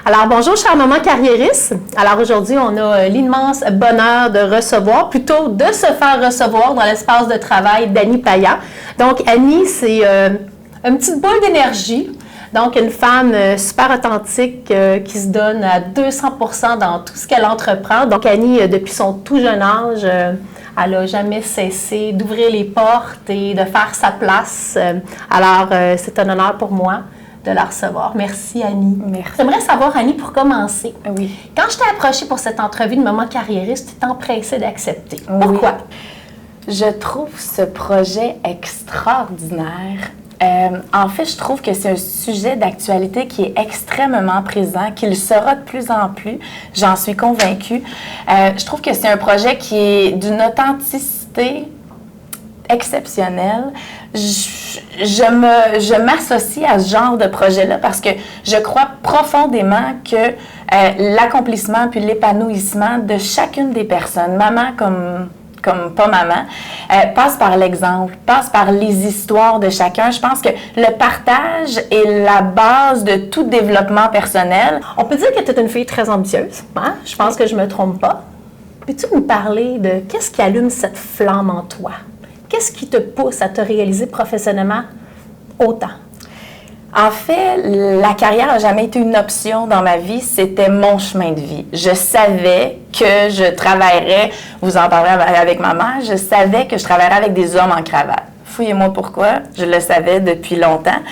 Alors, bonjour, chère maman carriériste. Alors, aujourd'hui, on a l'immense bonheur de recevoir, plutôt de se faire recevoir dans l'espace de travail d'Annie Payan. Donc, Annie, c'est une petite boule d'énergie. Donc, une femme super authentique qui se donne à 200% dans tout ce qu'elle entreprend. Donc, Annie, depuis son tout jeune âge, elle n'a jamais cessé d'ouvrir les portes et de faire sa place. Alors, c'est un honneur pour moi de la recevoir. Merci, Annie. Merci. J'aimerais savoir, Annie, pour commencer. Oui. Quand je t'ai approchée pour cette entrevue de maman carriériste, tu t'es empressée d'accepter. Oui. Pourquoi? Je trouve ce projet extraordinaire. En fait, je trouve que c'est un sujet d'actualité qui est extrêmement présent, qui le sera de plus en plus, j'en suis convaincue. Je trouve que c'est un projet qui est d'une authenticité exceptionnelle. Je m'associe à ce genre de projet-là parce que je crois profondément que l'accomplissement puis l'épanouissement de chacune des personnes, maman comme pas maman, passe par l'exemple, passe par les histoires de chacun. Je pense que le partage est la base de tout développement personnel. On peut dire que tu es une fille très ambitieuse. Hein? Je pense que je ne me trompe pas. Peux-tu nous parler de qu'est-ce qui allume cette flamme en toi? Qu'est-ce qui te pousse à te réaliser professionnellement autant? En fait, la carrière n'a jamais été une option dans ma vie, c'était mon chemin de vie. Je savais que je travaillerais, vous en parlerez avec ma mère, je savais que je travaillerais avec des hommes en cravate. Fouillez-moi pourquoi, je le savais depuis longtemps.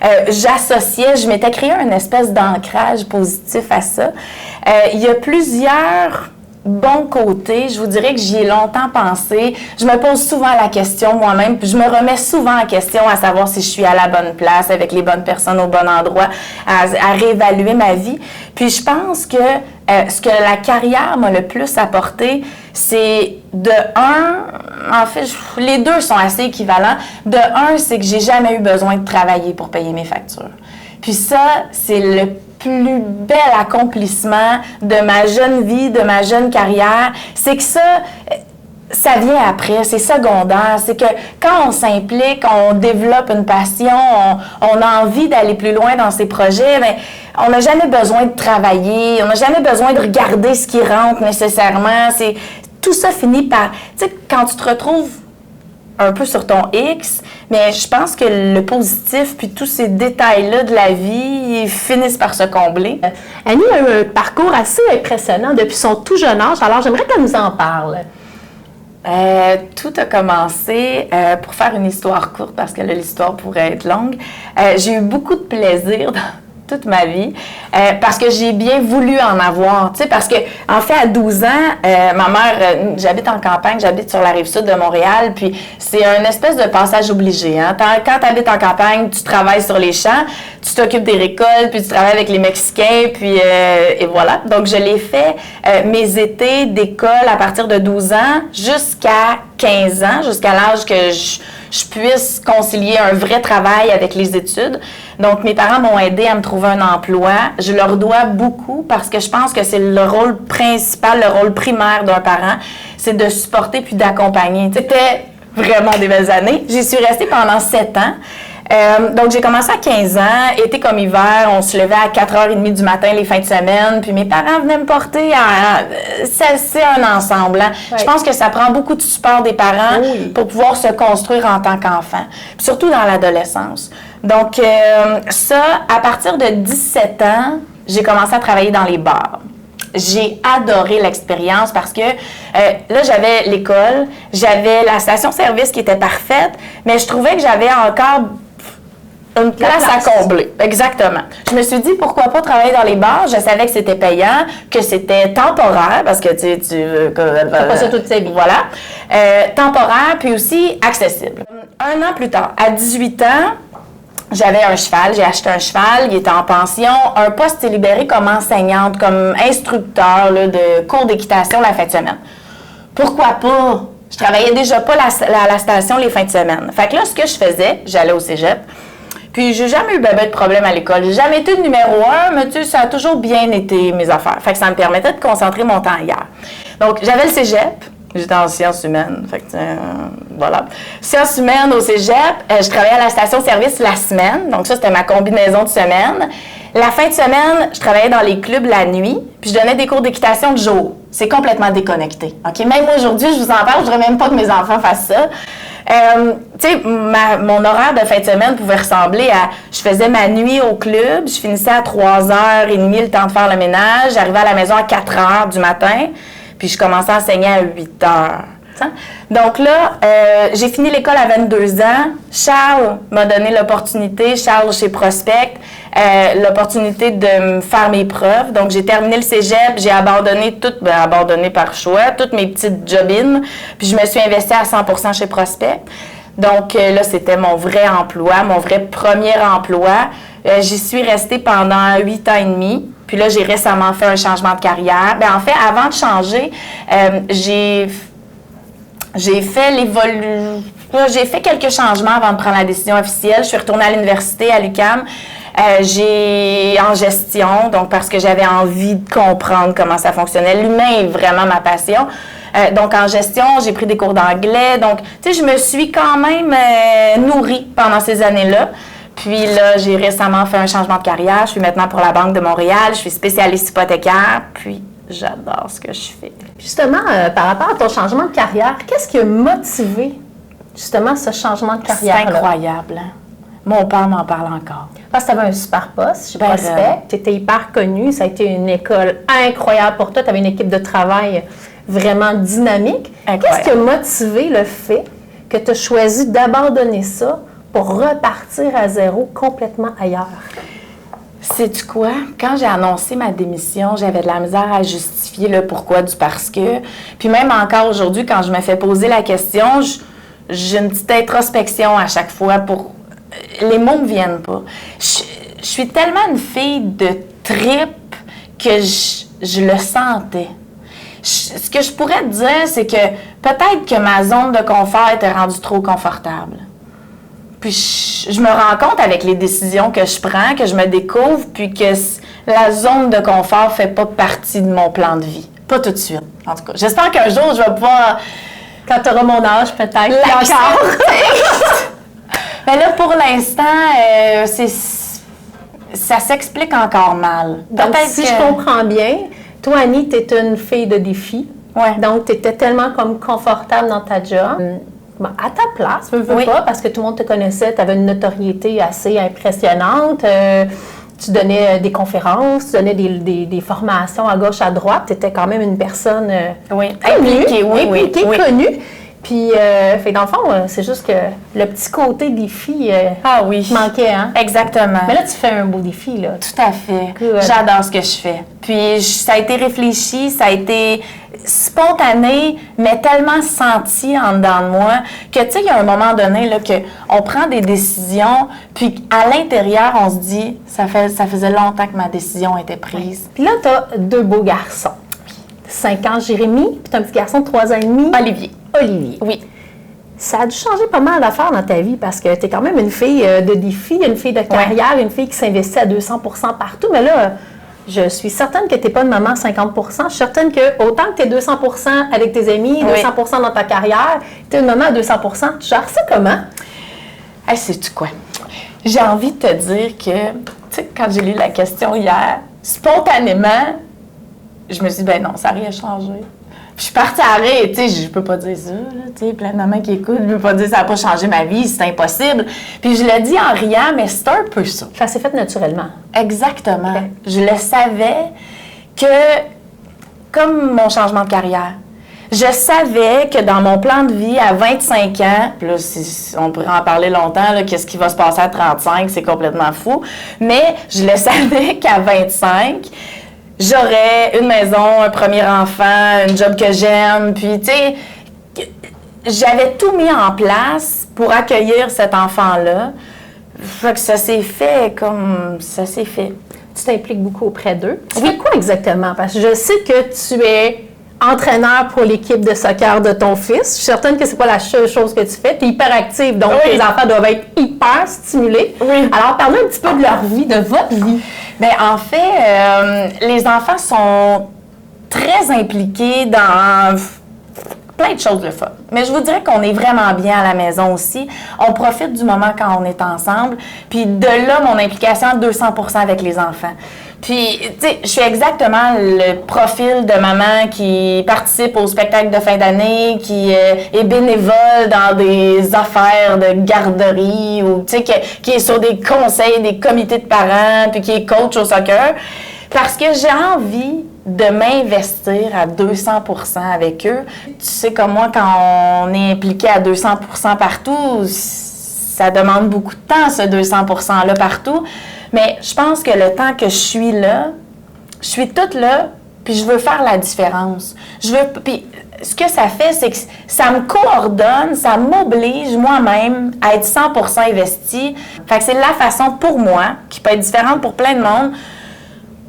Je m'étais créé une espèce d'ancrage positif à ça. Il y a plusieurs bon côté, je vous dirais que j'y ai longtemps pensé. Je me pose souvent la question moi-même, puis je me remets souvent en question à savoir si je suis à la bonne place, avec les bonnes personnes au bon endroit, à réévaluer ma vie. Puis je pense que ce que la carrière m'a le plus apporté, c'est en fait, les deux sont assez équivalents. De un, c'est que j'ai jamais eu besoin de travailler pour payer mes factures. Puis ça, c'est le plus bel accomplissement de ma jeune vie, de ma jeune carrière, c'est que ça vient après, c'est secondaire. C'est que quand on s'implique, on développe une passion, on a envie d'aller plus loin dans ses projets, bien, on n'a jamais besoin de travailler, on n'a jamais besoin de regarder ce qui rentre nécessairement. Tout ça finit par... Tu sais, quand tu te retrouves un peu sur ton X, mais je pense que le positif puis tous ces détails-là de la vie ils finissent par se combler. Annie a eu un parcours assez impressionnant depuis son tout jeune âge, alors j'aimerais qu'elle nous en parle. Tout a commencé, pour faire une histoire courte, parce que là, l'histoire pourrait être longue, j'ai eu beaucoup de plaisir dans toute ma vie, parce que j'ai bien voulu en avoir, tu sais, parce que, en fait, à 12 ans, ma mère, j'habite en campagne, j'habite sur la Rive-Sud de Montréal, puis c'est un espèce de passage obligé, hein. Quand tu habites en campagne, tu travailles sur les champs, tu t'occupes des récoltes, puis tu travailles avec les Mexicains, puis et voilà. Donc, je l'ai fait mes étés d'école à partir de 12 ans jusqu'à 15 ans, jusqu'à l'âge que je puisse concilier un vrai travail avec les études. Donc, mes parents m'ont aidé à me trouver un emploi. Je leur dois beaucoup parce que je pense que c'est le rôle principal, le rôle primaire d'un parent, c'est de supporter puis d'accompagner. C'était vraiment des belles années. J'y suis restée pendant 7 ans. Donc, j'ai commencé à 15 ans, été comme hiver, on se levait à 4h30 du matin les fins de semaine, puis mes parents venaient me porter c'est un ensemble. Hein? Oui. Je pense que ça prend beaucoup de support des parents pour pouvoir se construire en tant qu'enfant, puis surtout dans l'adolescence. Donc, ça, à partir de 17 ans, j'ai commencé à travailler dans les bars. J'ai adoré l'expérience parce que là, j'avais l'école, j'avais la station-service qui était parfaite, mais je trouvais que j'avais encore une place à combler. Exactement. Je me suis dit, pourquoi pas travailler dans les bars? Je savais que c'était payant, que c'était temporaire, parce que tu veux... pas ça toute sa vie. Voilà. Temporaire, puis aussi accessible. Un an plus tard, à 18 ans, j'avais un cheval, j'ai acheté un cheval, il était en pension. Un poste est libéré comme enseignante, comme instructeur là, de cours d'équitation la fin de semaine. Pourquoi pas? Je travaillais déjà pas à la station les fins de semaine. Fait que là, ce que je faisais, j'allais au cégep. Puis, j'ai jamais eu de problème à l'école. J'ai jamais été le numéro 1, mais tu sais, ça a toujours bien été mes affaires. Fait que ça me permettait de concentrer mon temps ailleurs. Donc, j'avais le cégep. J'étais en sciences humaines. Fait que, voilà. Sciences humaines au cégep. Je travaillais à la station-service la semaine. Donc, ça, c'était ma combinaison de semaine. La fin de semaine, je travaillais dans les clubs la nuit, puis je donnais des cours d'équitation de jour. C'est complètement déconnecté. OK? Même aujourd'hui, je vous en parle, je voudrais même pas que mes enfants fassent ça. Tu sais, mon horaire de fin de semaine pouvait ressembler à... Je faisais ma nuit au club, je finissais à 3h30 le temps de faire le ménage, j'arrivais à la maison à 4h du matin, puis je commençais à enseigner à 8h. Donc là, j'ai fini l'école à 22 ans. Charles m'a donné l'opportunité, Charles chez Prospect, l'opportunité de me faire mes preuves. Donc, j'ai terminé le cégep, j'ai abandonné abandonné par choix, toutes mes petites job-ins, puis je me suis investie à 100% chez Prospect. Donc là, c'était mon vrai emploi, mon vrai premier emploi. J'y suis restée pendant 8 ans et demi. Puis là, j'ai récemment fait un changement de carrière. En fait, avant de changer, j'ai fait quelques changements avant de prendre la décision officielle. Je suis retournée à l'université, à l'UQAM. J'ai en gestion, donc parce que j'avais envie de comprendre comment ça fonctionnait. L'humain est vraiment ma passion. Donc, en gestion, j'ai pris des cours d'anglais. Donc, tu sais, je me suis quand même nourrie pendant ces années-là. Puis là, j'ai récemment fait un changement de carrière. Je suis maintenant pour la Banque de Montréal. Je suis spécialiste hypothécaire. Puis, j'adore ce que je fais. Justement, par rapport à ton changement de carrière, qu'est-ce qui a motivé justement ce changement de carrière-là? C'est incroyable. Hein? Mon père m'en parle encore. Parce que tu avais un super poste chez Prospect, tu étais hyper connue, ça a été une école incroyable pour toi, tu avais une équipe de travail vraiment dynamique. Qu'est-ce qui a motivé le fait que tu as choisi d'abandonner ça pour repartir à zéro complètement ailleurs? Sais-tu quoi? Quand j'ai annoncé ma démission, j'avais de la misère à justifier le pourquoi du parce que. Puis même encore aujourd'hui, quand je me fais poser la question, j'ai une petite introspection à chaque fois pour... Les mots me viennent pas. Je suis tellement une fille de trip que je le sentais. Ce que je pourrais te dire, c'est que peut-être que ma zone de confort était rendue trop confortable. Puis je me rends compte avec les décisions que je prends, que je me découvre, puis que la zone de confort fait pas partie de mon plan de vie. Pas tout de suite, en tout cas. J'espère qu'un jour, je vais pouvoir... Quand tu auras mon âge, peut-être. Mais là, pour l'instant, ça s'explique encore mal. Donc, si je comprends bien, toi, Annie, tu es une fille de défi. Ouais. Donc, tu étais tellement comme confortable dans ta job. À ta place, veux pas, parce que tout le monde te connaissait, tu avais une notoriété assez impressionnante. Tu donnais des conférences, tu donnais des formations à gauche, à droite. Tu étais quand même une personne impliquée, connue. Puis, dans le fond, c'est juste que le petit côté défi manquait, hein? Exactement. Mais là, tu fais un beau défi, là. Tout à fait. J'adore ce que je fais. Puis, ça a été réfléchi, ça a été spontané, mais tellement senti en dedans de moi que, tu sais, il y a un moment donné, là, qu'on prend des décisions, puis à l'intérieur, on se dit, ça faisait longtemps que ma décision était prise. Puis là, tu as 2 beaux garçons. 5 ans, Jérémy, puis tu as un petit garçon de 3 ans et demi. Olivier. Oui. Ça a dû changer pas mal d'affaires dans ta vie parce que tu es quand même une fille de défi, une fille de carrière, une fille qui s'investit à 200% partout. Mais là, je suis certaine que tu n'es pas une maman à 50%. Je suis certaine que autant que tu es 200% avec tes amis, 200% dans ta carrière, tu es une maman à 200%. Tu gères ça comment? Hey, sais-tu quoi? J'ai envie de te dire que, tu sais, quand j'ai lu la question hier, spontanément, je me suis dit, ben non, ça n'a rien changé. Puis je suis partie à rire, tu sais, je peux pas dire ça, là, tu sais, plein de mamans qui écoutent, je peux pas dire ça n'a pas changé ma vie, c'est impossible. Puis je le dis en riant, mais c'est un peu ça. Ça s'est fait naturellement. Exactement. Okay. Je le savais que, comme mon changement de carrière, je savais que dans mon plan de vie à 25 ans, puis là, on pourrait en parler longtemps, là, qu'est-ce qui va se passer à 35, c'est complètement fou, mais je le savais qu'à 25, j'aurais une maison, un premier enfant, un job que j'aime, puis tu sais, j'avais tout mis en place pour accueillir cet enfant-là. Fait que ça s'est fait comme ça s'est fait. Tu t'impliques beaucoup auprès d'eux. Tu fais quoi exactement? Parce que je sais que tu es entraîneur pour l'équipe de soccer de ton fils. Je suis certaine que c'est pas la seule chose que tu fais. Tu es hyper active, donc les enfants doivent être hyper stimulés. Oui. Alors, parle-nous un petit peu de leur vie, de votre vie. Bien, en fait, les enfants sont très impliqués dans plein de choses de fun. Mais je vous dirais qu'on est vraiment bien à la maison aussi. On profite du moment quand on est ensemble. Puis de là, mon implication à 200% avec les enfants. Puis, tu sais, je suis exactement le profil de maman qui participe au spectacle de fin d'année, qui est bénévole dans des affaires de garderie ou, tu sais, qui est sur des conseils, des comités de parents, puis qui est coach au soccer. Parce que j'ai envie de m'investir à 200% avec eux. Tu sais, comme moi, quand on est impliqué à 200% partout, ça demande beaucoup de temps, ce 200%-là partout. Mais je pense que le temps que je suis toute là, puis je veux faire la différence. Puis ce que ça fait, c'est que ça me coordonne, ça m'oblige moi-même à être 100% investie. Fait que c'est la façon pour moi, qui peut être différente pour plein de monde,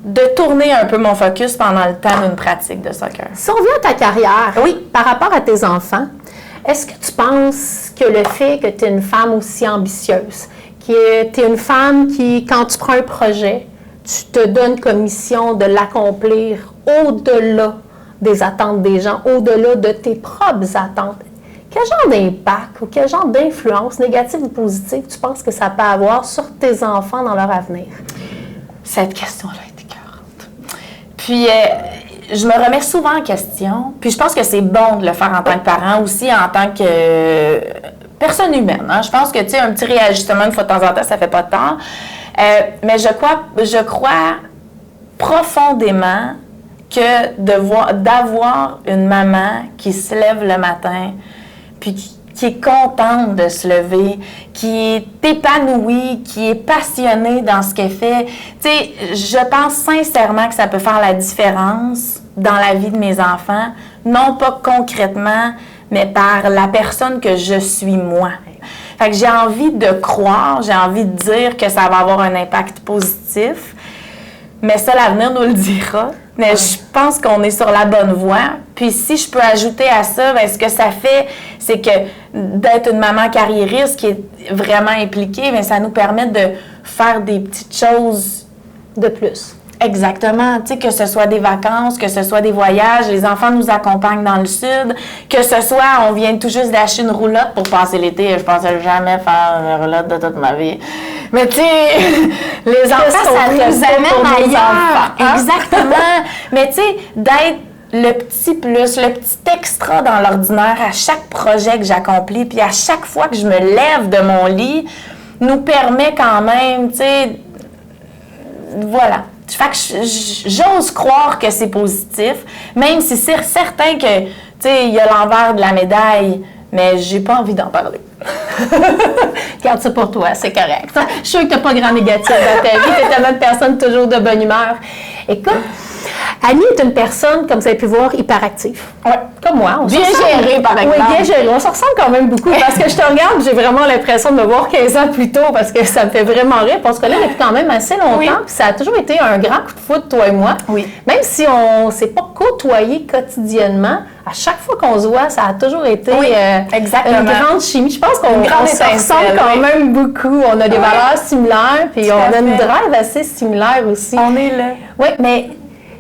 de tourner un peu mon focus pendant le temps d'une pratique de soccer. Si on revient à ta carrière, oui, par rapport à tes enfants, est-ce que tu penses que le fait que tu es une femme aussi ambitieuse, que tu es une femme qui, quand tu prends un projet, tu te donnes comme mission de l'accomplir au-delà des attentes des gens, au-delà de tes propres attentes, quel genre d'impact ou quel genre d'influence, négative ou positive, tu penses que ça peut avoir sur tes enfants dans leur avenir? Cette question-là est écœurante. Puis, je me remets souvent en question. Puis, je pense que c'est bon de le faire en tant que parent, aussi en tant que personne humaine. Hein? Je pense que, tu sais, un petit réajustement une fois de temps en temps, ça fait pas de tort. Mais je crois profondément que d'avoir une maman qui se lève le matin, puis qui est contente de se lever, qui est épanouie, qui est passionnée dans ce qu'elle fait. Tu sais, je pense sincèrement que ça peut faire la différence dans la vie de mes enfants, non pas concrètement, mais par la personne que je suis moi. Fait que j'ai envie de croire, j'ai envie de dire que ça va avoir un impact positif, mais ça, l'avenir nous le dira. Mais je pense qu'on est sur la bonne voie. Puis si je peux ajouter à ça, bien, ce que ça fait, c'est que d'être une maman carriériste qui est vraiment impliquée, bien, ça nous permet de faire des petites choses de plus. Exactement, tu sais, que ce soit des vacances, que ce soit des voyages, les enfants nous accompagnent dans le sud, que ce soit, on vient tout juste d'acheter une roulotte pour passer l'été, je pensais jamais faire une roulotte de toute ma vie. Mais tu sais, les enfants, ça nous amène ailleurs. Hein? Exactement. Mais tu sais, d'être le petit plus, le petit extra dans l'ordinaire à chaque projet que j'accomplis, puis à chaque fois que je me lève de mon lit, nous permet quand même, tu sais, voilà. Fait que j'ose croire que c'est positif, même si c'est certain que, tu sais, il y a l'envers de la médaille, mais j'ai pas envie d'en parler. Garde ça pour toi, c'est correct. Je suis sûre que tu n'as pas grand négatif dans ta vie, tu es tellement de personne toujours de bonne humeur. Écoute, Annie est une personne, comme vous avez pu voir, hyperactive. Ouais. Comme moi. Bien gérée, par exemple. Oui, bien gérée. On se ressemble quand même beaucoup. Parce que je te regarde, j'ai vraiment l'impression de me voir 15 ans plus tôt parce que ça me fait vraiment rire. On se connaît depuis quand même assez longtemps. Oui. Puis ça a toujours été un grand coup de foudre, toi et moi. Oui. Même si on ne s'est pas côtoyé quotidiennement, à chaque fois qu'on se voit, ça a toujours été une grande chimie. Je pense qu'on se ressemble quand même beaucoup. On a des valeurs similaires, puis on a une drive assez similaire aussi. On est là. Oui, mais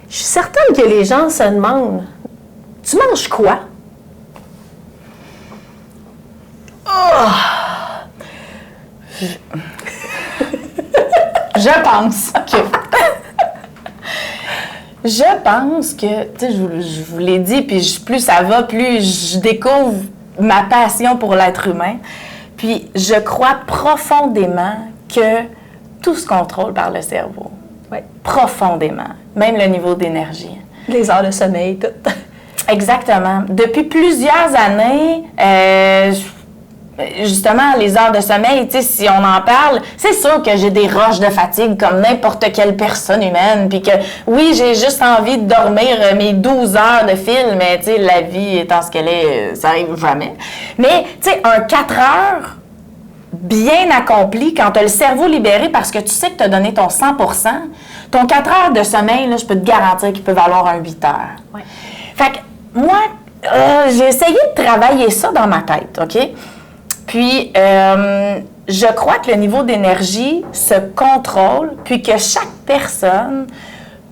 je suis certaine que les gens se demandent, tu manges quoi? Oh! Je pense que... Je pense que, tu sais, je vous l'ai dit, puis plus ça va, plus je découvre ma passion pour l'être humain. Puis je crois profondément que tout se contrôle par le cerveau. Oui. Profondément. Même le niveau d'énergie. Les heures de sommeil, tout. Exactement. Depuis plusieurs années, justement, les heures de sommeil, tu sais, si on en parle, c'est sûr que j'ai des roches de fatigue comme n'importe quelle personne humaine, puis que, oui, j'ai juste envie de dormir mes 12 heures de fil, mais, tu sais, la vie étant ce qu'elle est, ça arrive jamais. Mais, tu sais, un 4 heures bien accompli, quand tu as le cerveau libéré parce que tu sais que tu as donné ton 100%, ton 4 heures de sommeil, là, je peux te garantir qu'il peut valoir un 8 heures. Ouais. Fait que, moi, j'ai essayé de travailler ça dans ma tête, OK? Puis, je crois que le niveau d'énergie se contrôle, puis que chaque personne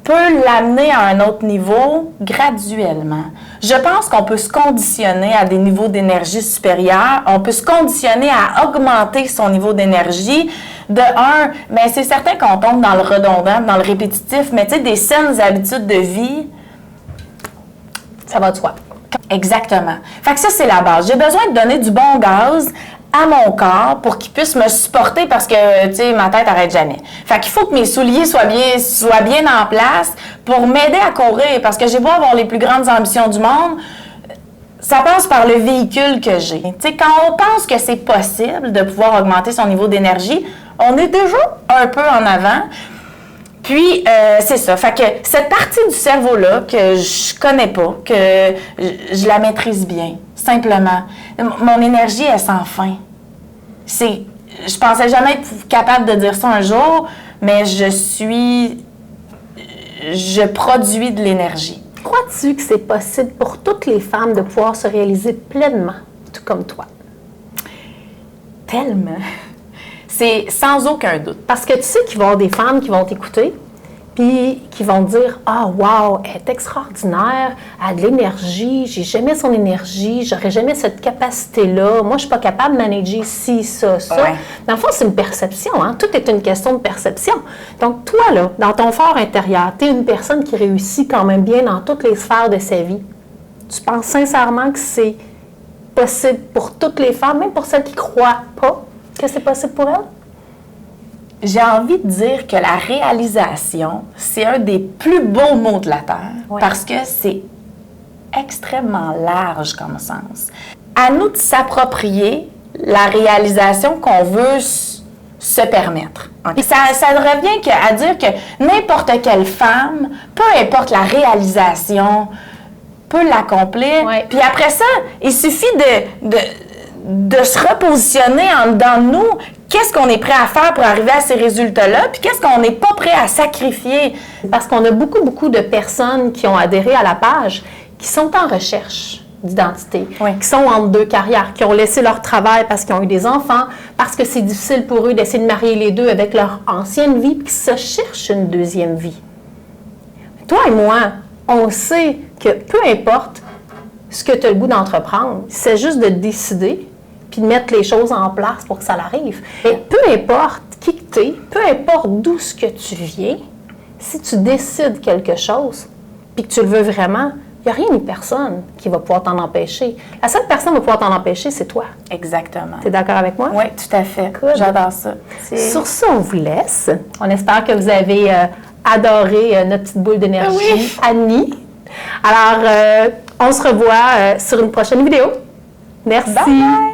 peut l'amener à un autre niveau graduellement. Je pense qu'on peut se conditionner à des niveaux d'énergie supérieurs. On peut se conditionner à augmenter son niveau d'énergie. De un, mais c'est certain qu'on tombe dans le redondant, dans le répétitif, mais tu sais, des saines habitudes de vie, ça va de soi. Exactement. Fait que ça, c'est la base. J'ai besoin de donner du bon gaz à mon corps pour qu'il puisse me supporter parce que, tu sais, ma tête n'arrête jamais. Fait qu'il faut que mes souliers soient bien en place pour m'aider à courir parce que j'ai beau avoir les plus grandes ambitions du monde, ça passe par le véhicule que j'ai. Tu sais, quand on pense que c'est possible de pouvoir augmenter son niveau d'énergie, on est déjà un peu en avant. Puis, c'est ça. Fait que cette partie du cerveau-là que je connais pas, que je la maîtrise bien, simplement. Mon énergie est sans fin. Je pensais jamais être capable de dire ça un jour, mais je produis de l'énergie. Crois-tu que c'est possible pour toutes les femmes de pouvoir se réaliser pleinement, tout comme toi? Tellement. C'est sans aucun doute. Parce que tu sais qu'il va y avoir des femmes qui vont t'écouter, puis qui vont dire « Ah, wow, elle est extraordinaire, elle a de l'énergie, j'ai jamais son énergie, j'aurais jamais cette capacité-là, moi je suis pas capable de manager ci, ça, ça. Ouais. » Dans le fond, c'est une perception, hein? Tout est une question de perception. Donc toi, là, dans ton fort intérieur, tu es une personne qui réussit quand même bien dans toutes les sphères de sa vie. Tu penses sincèrement que c'est possible pour toutes les femmes, même pour celles qui ne croient pas que c'est possible pour elles? J'ai envie de dire que la réalisation, c'est un des plus beaux mots de la Terre parce que c'est extrêmement large comme sens. À nous de s'approprier la réalisation qu'on veut se permettre. Okay? Ça revient à dire que n'importe quelle femme, peu importe la réalisation, peut l'accomplir. Ouais. Puis après ça, il suffit de se repositionner en dedans de nous. Qu'est-ce qu'on est prêt à faire pour arriver à ces résultats-là, puis qu'est-ce qu'on n'est pas prêt à sacrifier? Parce qu'on a beaucoup de personnes qui ont adhéré à la page, qui sont en recherche d'identité, qui sont entre deux carrières, qui ont laissé leur travail parce qu'ils ont eu des enfants, parce que c'est difficile pour eux d'essayer de marier les deux avec leur ancienne vie, puis qui se cherchent une deuxième vie. Toi et moi, on sait que peu importe ce que tu as le goût d'entreprendre, c'est juste de décider puis de mettre les choses en place pour que ça arrive. Et peu importe qui que tu es, peu importe d'où ce que tu viens, si tu décides quelque chose, puis que tu le veux vraiment, il n'y a rien ni personne qui va pouvoir t'en empêcher. La seule personne qui va pouvoir t'en empêcher, c'est toi. Exactement. Tu es d'accord avec moi? Oui, tout à fait. Good. J'adore ça. Sur ça, on vous laisse. On espère que vous avez adoré notre petite boule d'énergie, Annie. Alors, on se revoit sur une prochaine vidéo. Merci. Bye bye.